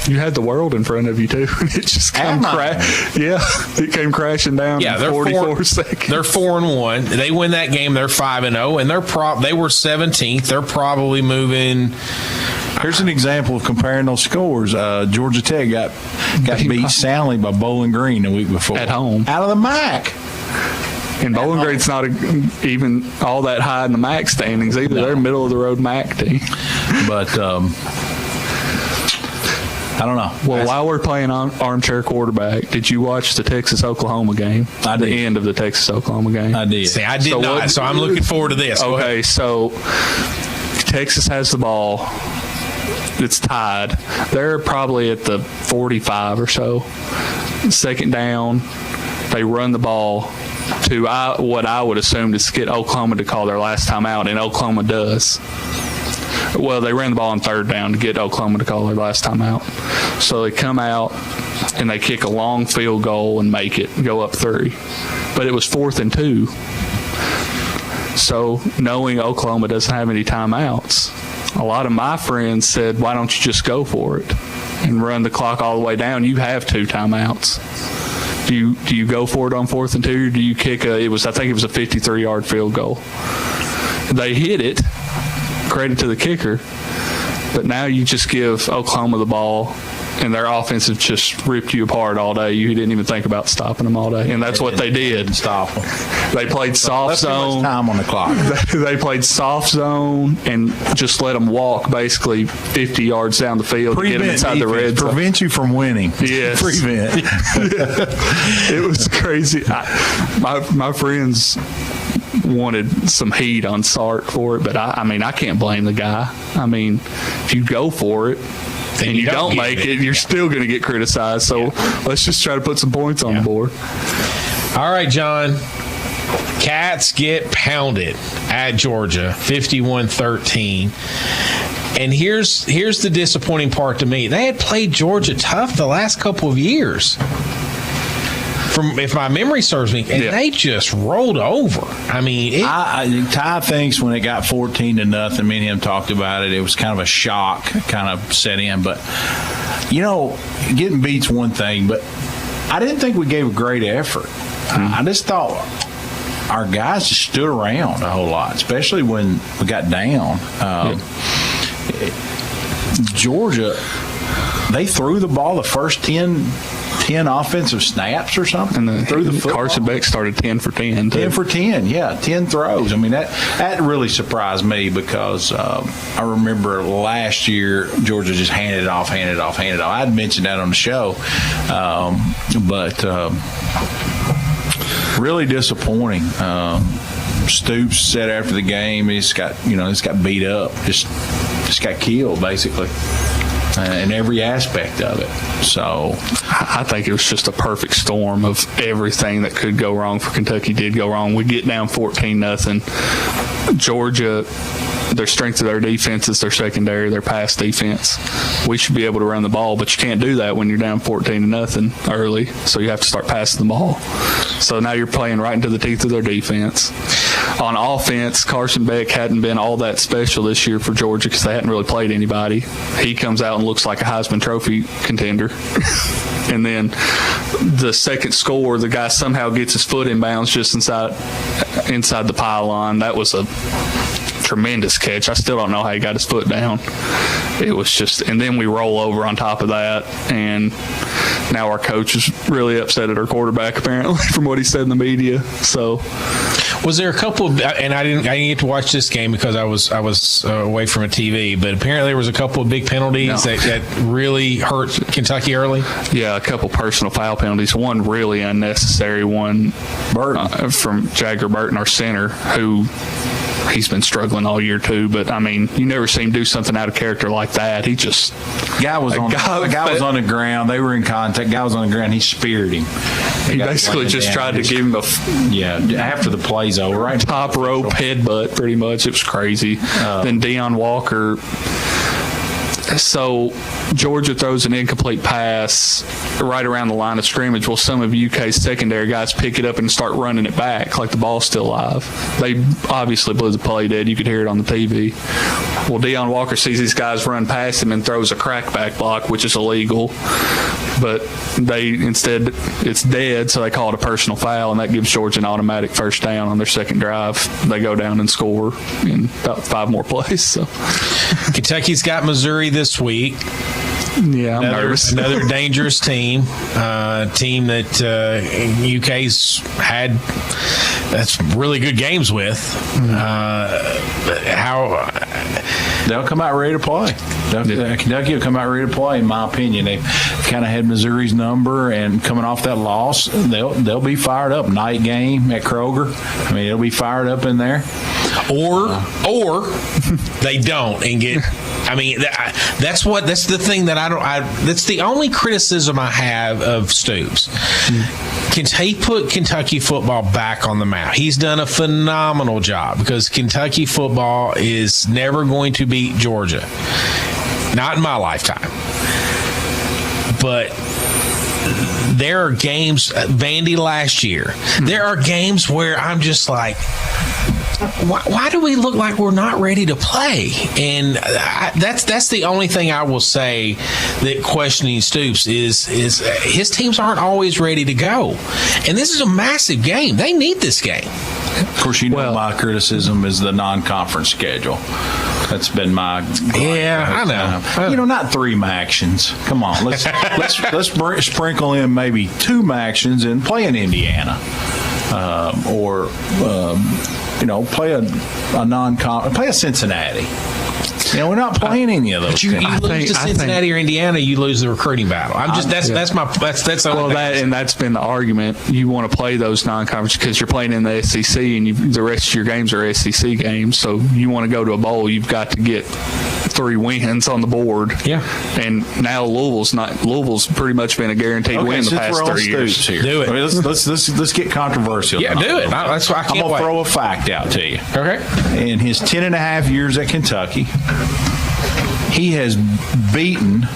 you had the world in front of you, too. It just came it came crashing down in 44 seconds. They're 4-1. They win that game, they're 5-0, and they were 17th. They're probably moving. Here's an example of comparing those scores. Georgia Tech got beat soundly by Bowling Green the week before. At home. Out of the MAC. And Bowling Green's not even all that high in the MAC standings either. They're middle of the road MAC team. But I don't know. Well, while we're playing armchair quarterback, did you watch the Texas-Oklahoma game? I did. The end of the Texas-Oklahoma game? I did. See, I did not. So I'm looking forward to this. Okay, so Texas has the ball. It's tied. They're probably at the 45 or so. Second down. They run the ball to what I would assume is get Oklahoma to call their last time out, and Oklahoma does. Well, they ran the ball on third down to get Oklahoma to call their last time out. So they come out and they kick a long field goal and make it, go up 3. But it was 4th and 2. So knowing Oklahoma doesn't have any timeouts, a lot of my friends said, why don't you just go for it and run the clock all the way down? You have 2 timeouts. Do you go for it on 4th and 2, or do you kick I think it was a 53-yard field goal? They hit it, credit to the kicker, but now you just give Oklahoma the ball and their offense just ripped you apart all day. You didn't even think about stopping them all day, and that's what they did. Stop them. They played soft zone. Time on the clock. They played soft zone and just let them walk basically 50 yards down the field to get them inside the red zone. Prevent you from winning. Yes. Prevent. It was crazy. My friends wanted some heat on Sark for it, but I can't blame the guy. I mean, if you go for it and you don't make it, you're still going to get criticized. So let's just try to put some points on the board. All right, John. Cats get pounded at Georgia, 51-13. And here's the disappointing part to me. They had played Georgia tough the last couple of years, if my memory serves me, and they just rolled over. I mean, Ty thinks when it got 14-0, me and him talked about it. It was kind of a shock, kind of set in. But getting beat's one thing, but I didn't think we gave a great effort. I just thought our guys just stood around a whole lot, especially when we got down. Georgia, they threw the ball the first 10 offensive snaps or something. And threw the football. Carson Beck started 10 for 10. 10 for 10, 10 throws. I mean, that really surprised me because I remember last year Georgia just handed it off. I had mentioned that on the show, but really disappointing. Stoops said after the game, he's got beat up, just got killed basically. In every aspect of it. So I think it was just a perfect storm of everything that could go wrong for Kentucky did go wrong. We get down 14-0. Georgia, their strength of their defense is their secondary, their pass defense. We should be able to run the ball, but you can't do that when you're down 14-0 early. So you have to start passing the ball. So now you're playing right into the teeth of their defense. On offense, Carson Beck hadn't been all that special this year for Georgia because they hadn't really played anybody. He comes out and looks like a Heisman Trophy contender. And then the second score, the guy somehow gets his foot in bounds just inside the pylon. That was a tremendous catch. I still don't know how he got his foot down. It was just, and then we roll over on top of that, and now our coach is really upset at our quarterback apparently from what he said in the media. So was there a couple of, and I didn't get to watch this game because I was away from a TV, but apparently there was a couple of big penalties that really hurt Kentucky early. Yeah, a couple personal foul penalties. One really unnecessary one from Jagger Burton, our center, who he's been struggling all year too. But I mean, you never see him do something out of character like that. He just the guy was on the ground. They were in contact. Guy was on the ground. He speared him. He basically just tried to give him after the play's over, right? Top rope headbutt, pretty much. It was crazy. Then Deion Walker. So Georgia throws an incomplete pass right around the line of scrimmage. Well, some of UK's secondary guys pick it up and start running it back like the ball's still live. They obviously blew the play dead. You could hear it on the TV. Well, Deion Walker sees these guys run past him and throws a crackback block, which is illegal. But instead it's dead, so they call it a personal foul, and that gives Georgia an automatic first down on their second drive. They go down and score in about 5 more plays. So Kentucky's got Missouri this week. Yeah, I'm nervous. Another dangerous team that UK's had that's really good games with. How they'll come out ready to play. Kentucky will come out ready to play, in my opinion. They've kind of had Missouri's number, and coming off that loss, they'll be fired up. Night game at Kroger. I mean, it'll be fired up in there. Or they don't and get. I mean, that's the thing that that's the only criticism I have of Stoops. He put Kentucky football back on the map. He's done a phenomenal job because Kentucky football is never going to beat Georgia. Not in my lifetime. But there are games, Vandy last year, there are games where I'm just like, why do we look like we're not ready to play? And that's the only thing I will say that questioning Stoops is his teams aren't always ready to go. And this is a massive game. They need this game. Of course, my criticism is the non-conference schedule. That's been my I know. Not 3 MACtions. Come on, let's sprinkle in maybe 2 MACtions and play in Indiana, play a non-conference, play a Cincinnati. We're not playing any of those. But you lose to Cincinnati or Indiana, you lose the recruiting battle. That's that's been the argument. You want to play those non-conference because you're playing in the SEC, and the rest of your games are SEC games. So you want to go to a bowl, you've got to get 3 wins on the board. Yeah. And now Louisville's pretty much been a guaranteed win the past 3 years. Here. Do it. I mean, let's get controversial. Yeah, do it. That's why I can't I'm gonna throw a fact out to you. Okay. In his 10.5 years at Kentucky, he has beaten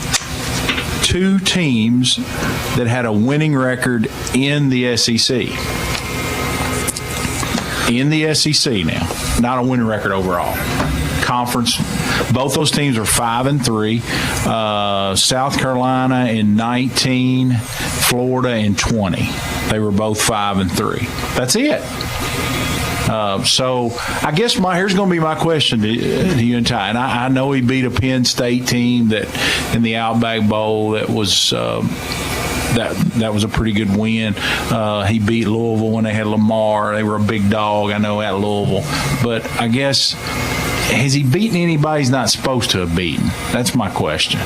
2 teams that had a winning record in the SEC. In the SEC now, not a winning record overall. Conference, both those teams are 5-3. South Carolina in 19, Florida in 20. They were both 5-3. That's it. So I guess here's going to be my question to you and Ty. And I know he beat a Penn State team that in the Outback Bowl that was that was a pretty good win. He beat Louisville when they had Lamar. They were a big dog, I know, at Louisville. But I guess, has he beaten anybody he's not supposed to have beaten? That's my question.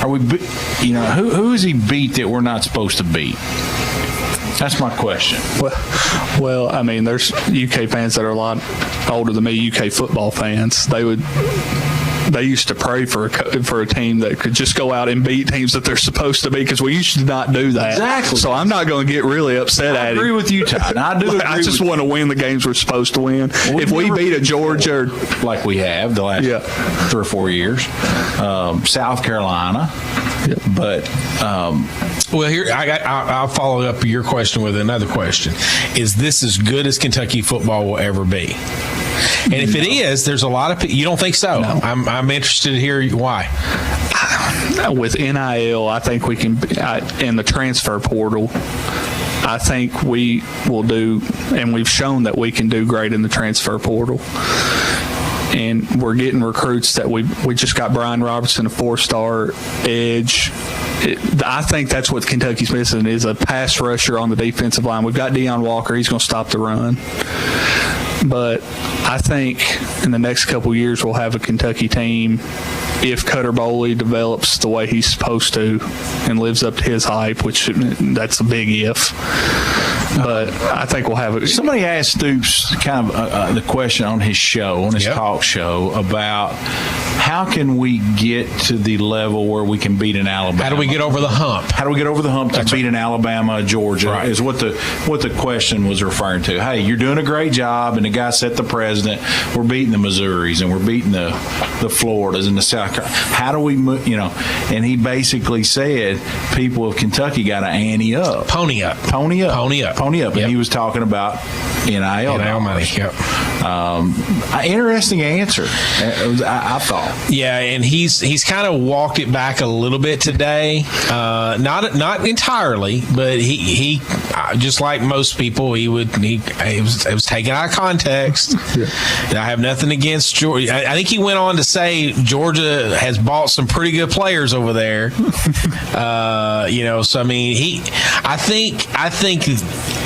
Are we, who has he beat that we're not supposed to beat? That's my question. Well, I mean, there's UK fans that are a lot older than me, UK football fans. They used to pray for a team that could just go out and beat teams that they're supposed to beat, because we used to not do that. Exactly. So I'm not going to get really upset at it. I agree with you, Todd. I do. I just want to win the games we're supposed to win. If we beat a Georgia, like we have the last 3 or 4 years, South Carolina. Yep. But well, here I'll follow up your question with another question: is this as good as Kentucky football will ever be? And if it is, there's a lot of people. You don't think so? No. I'm interested to hear why. With NIL, I think we can, in the transfer portal, I think we will do, and we've shown that we can do great in the transfer portal. And we're getting recruits that we just got Brian Robertson, a 4-star edge. I think that's what Kentucky's missing, is a pass rusher on the defensive line. We've got Deion Walker. He's going to stop the run. But I think in the next couple of years we'll have a Kentucky team, if Cutter Boley develops the way he's supposed to and lives up to his hype, which that's a big if. But I think we'll have it. Somebody asked Stoops kind of the question on his show, on his talk show, about how can we get to the level where we can beat an Alabama? How do we get over the hump? How do we get over the hump to beat an Alabama, Georgia? Right. Is what the question was referring to. Hey, you're doing a great job, and the guy set the precedent. We're beating the Missouris, and we're beating the Floridas and the South Carolina. How do we, And he basically said people of Kentucky got to ante up, pony up. Yep. And he was talking about NIL money. Yep. Interesting answer, I thought. Yeah, and he's kind of walked it back a little bit today. Not entirely, but he just like most people, it was taken out of context. Yeah. And I have nothing against Georgia. I think he went on to say Georgia has bought some pretty good players over there. So I mean, I think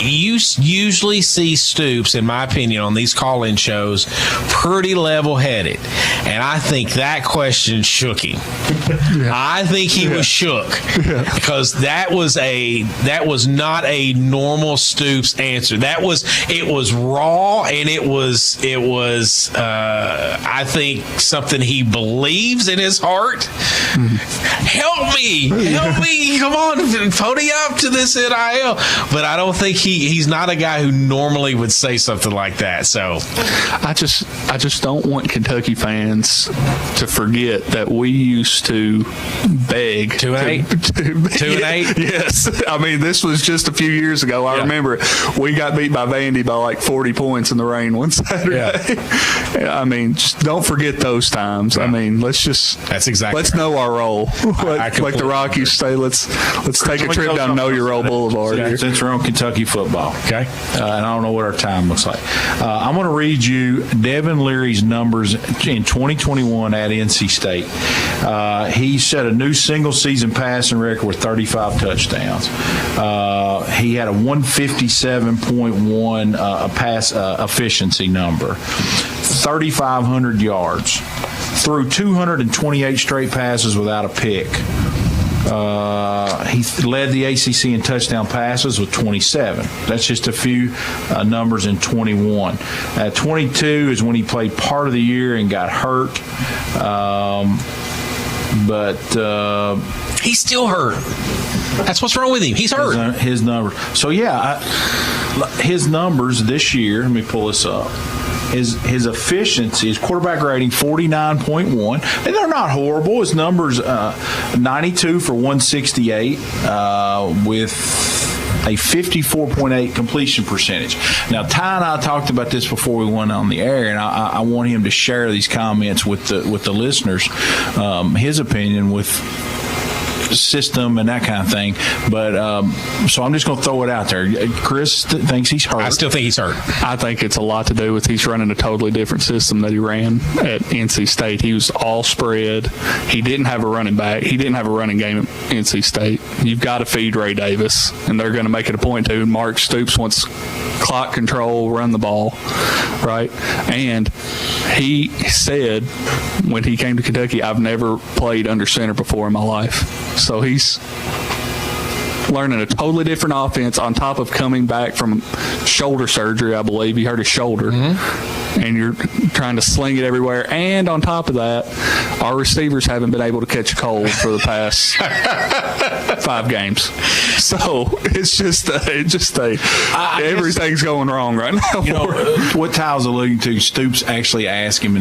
you usually see Stoops, in my opinion, on these call-in shows, pretty level-headed, and I think that question shook him. Yeah. I think he was shook because that was not a normal Stoops answer. It was raw, and it was I think something he believes in his heart. Help me, come on, pony up to this NIL. But I don't think he's not a guy who normally would say something like that. So I just don't want Kentucky fans to forget that we used to beg 2-8. 2-8. Yes, I mean this was just a few years ago. I remember we got beat by Vandy by like 40 points in the rain one Saturday. I mean, just don't forget those times. I mean, let's know our role. Like the Rockies say, let's take a trip down Know Your Role Boulevard. Since we're on Kentucky football, okay, and I don't know what our time looks like. I'm going to read you Devin Leary's numbers in 2021 at NC State. He set a new single-season passing record with 35 touchdowns. He had a 157.1 pass efficiency number, 3,500 yards, threw 228 straight passes without a pick. He led the ACC in touchdown passes with 27. That's just a few numbers in 21. 22 is when he played part of the year and got hurt. But he's still hurt. That's what's wrong with him. He's hurt. His numbers. So, his numbers this year, let me pull this up. His efficiency, his quarterback rating, 49.1. And they're not horrible. His numbers, 92 for 168 with a 54.8 completion percentage. Now, Ty and I talked about this before we went on the air, and I want him to share these comments with the listeners, his opinion with system and that kind of thing. But so I'm just going to throw it out there. Chris thinks he's hurt. I still think he's hurt. I think it's a lot to do with he's running a totally different system that he ran at NC State. He was all spread. He didn't have a running back. He didn't have a running game at NC State. You've got to feed Ray Davis, and they're going to make it a point to. Mark Stoops wants clock control, run the ball, right? And he said when he came to Kentucky, I've never played under center before in my life. So he's learning a totally different offense on top of coming back from shoulder surgery, I believe. He hurt his shoulder. And you're trying to sling it everywhere. And on top of that, our receivers haven't been able to catch a cold for the past 5 games. So it's everything's going wrong right now. You know, what Tyle's alluding to, Stoops actually asked him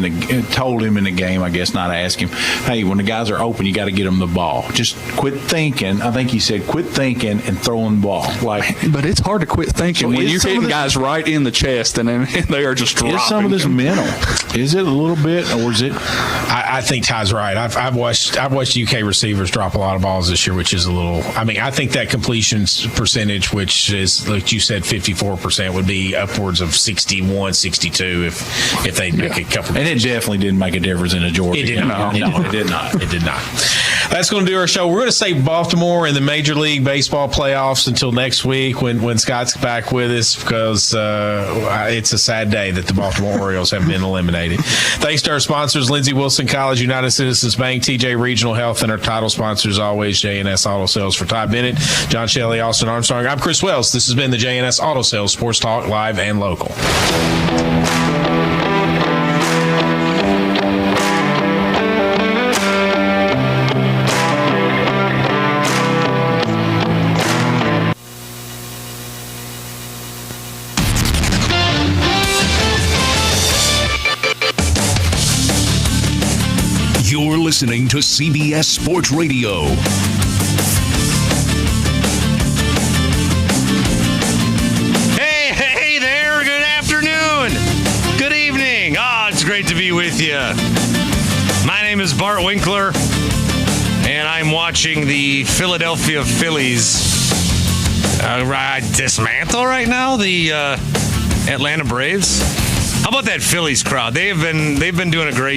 told him in the game, I guess, not ask him, hey, when the guys are open, you got to get them the ball. Just quit thinking. I think he said, quit thinking and throwing the ball. But it's hard to quit thinking when you're hitting guys right in the chest and they are just dropping. Is some of this mental? Is it a little bit, or is it? I think Ty's right. I've watched UK receivers drop a lot of balls this year, which is a little. I mean, I think that completion percentage, which is like you said, 54%, would be upwards of 61, 62 if they make a couple. And it definitely didn't make a difference in a Georgia. It did not. No, it did not. It did not. That's going to do our show. We're going to save Baltimore in the Major League Baseball playoffs until next week when Scott's back with us, because it's a sad day that the Baltimore Orioles have been eliminated. Thanks to our sponsors, Lindsey Wilson College, United Citizens Bank, TJ Regional Health, and our title sponsors, always, J&S Auto Sales. For Ty Bennett, John Shelley, Austin Armstrong, I'm Chris Wells. This has been the J&S Auto Sales Sports Talk, live and local. You're listening to CBS Sports Radio. Hey there. Good afternoon. Good evening. It's great to be with you. My name is Bart Winkler, and I'm watching the Philadelphia Phillies dismantle right now the Atlanta Braves. How about that Phillies crowd? They've been doing a great